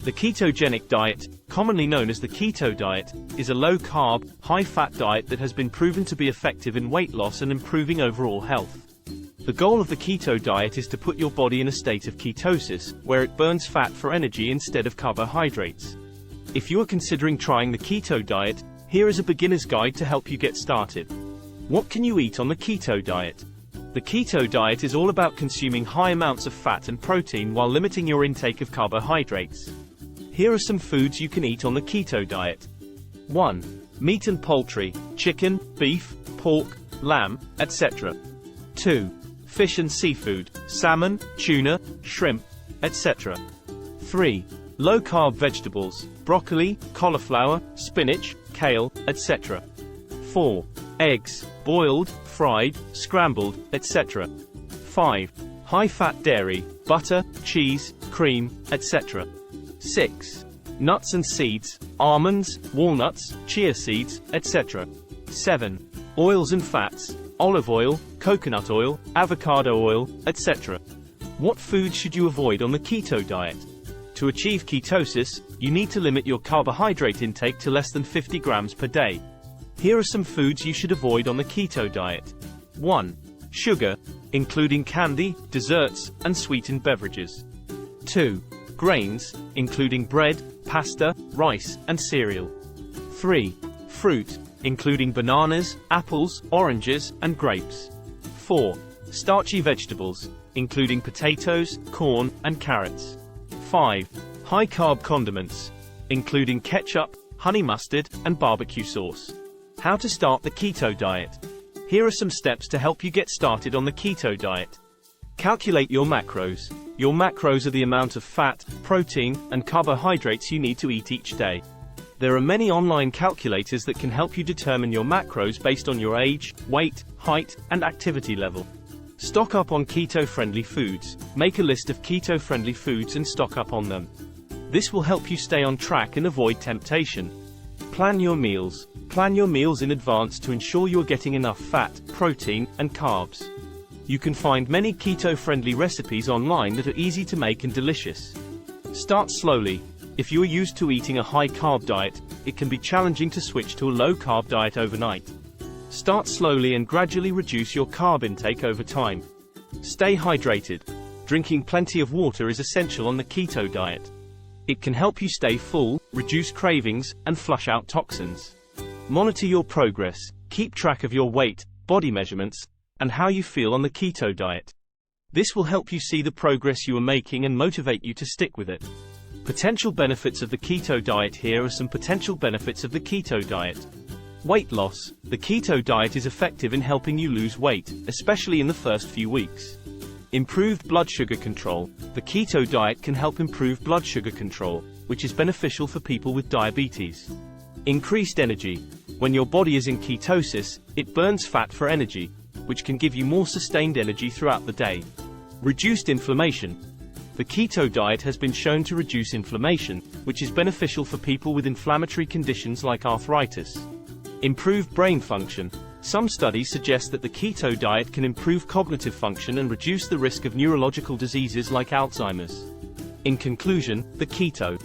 The ketogenic diet, commonly known as the keto diet, is a low-carb, high-fat diet that has been proven to be effective in weight loss and improving overall health. The goal of the keto diet is to put your body in a state of ketosis, where it burns fat for energy instead of carbohydrates. If you are considering trying the keto diet, here is a beginner's guide to help you get started. What can you eat on the keto diet? The keto diet is all about consuming high amounts of fat and protein while limiting your intake of carbohydrates. Here are some foods you can eat on the keto diet. 1. Meat and poultry, chicken, beef, pork, lamb, etc. 2. Fish and seafood, salmon, tuna, shrimp, etc. 3. Low-carb vegetables, broccoli, cauliflower, spinach, kale, etc. 4. Eggs, boiled, fried, scrambled, etc. 5. High-fat dairy, butter, cheese, cream, etc. 6. Nuts and seeds, almonds, walnuts, chia seeds, etc. 7. Oils and fats, olive oil, coconut oil, avocado oil, etc. What foods should you avoid on the keto diet? To achieve ketosis, you need to limit your carbohydrate intake to less than 50 grams per day. Here are some foods you should avoid on the keto diet. 1. Sugar, including candy, desserts, and sweetened beverages. 2. Grains, including bread, pasta, rice, and cereal. 3. Fruit, including bananas, apples, oranges, and grapes. 4. Starchy vegetables, including potatoes, corn, and carrots. 5. High-carb condiments, including ketchup, honey mustard, and barbecue sauce. How to start the keto diet. Here are some steps to help you get started on the keto diet. Calculate your macros. Your macros are the amount of fat, protein, and carbohydrates you need to eat each day. There are many online calculators that can help you determine your macros based on your age, weight, height, and activity level. Stock up on keto-friendly foods. Make a list of keto-friendly foods and stock up on them. This will help you stay on track and avoid temptation. Plan your meals. Plan your meals in advance to ensure you are getting enough fat, protein, and carbs. You can find many keto-friendly recipes online that are easy to make and delicious. Start slowly. If you are used to eating a high-carb diet, it can be challenging to switch to a low-carb diet overnight. Start slowly and gradually reduce your carb intake over time. Stay hydrated. Drinking plenty of water is essential on the keto diet. It can help you stay full, reduce cravings, and flush out toxins. Monitor your progress. Keep track of your weight, body measurements, and how you feel on the keto diet. This will help you see the progress you are making and motivate you to stick with it. Potential benefits of the keto diet. Here are some potential benefits of the keto diet. Weight loss. The keto diet is effective in helping you lose weight, especially in the first few weeks. Improved blood sugar control. The keto diet can help improve blood sugar control, which is beneficial for people with diabetes. Increased energy. When your body is in ketosis, it burns fat for energy, which can give you more sustained energy throughout the day. Reduced inflammation. The keto diet has been shown to reduce inflammation, which is beneficial for people with inflammatory conditions like arthritis. Improved brain function. Some studies suggest that the keto diet can improve cognitive function and reduce the risk of neurological diseases like Alzheimer's. In conclusion, the keto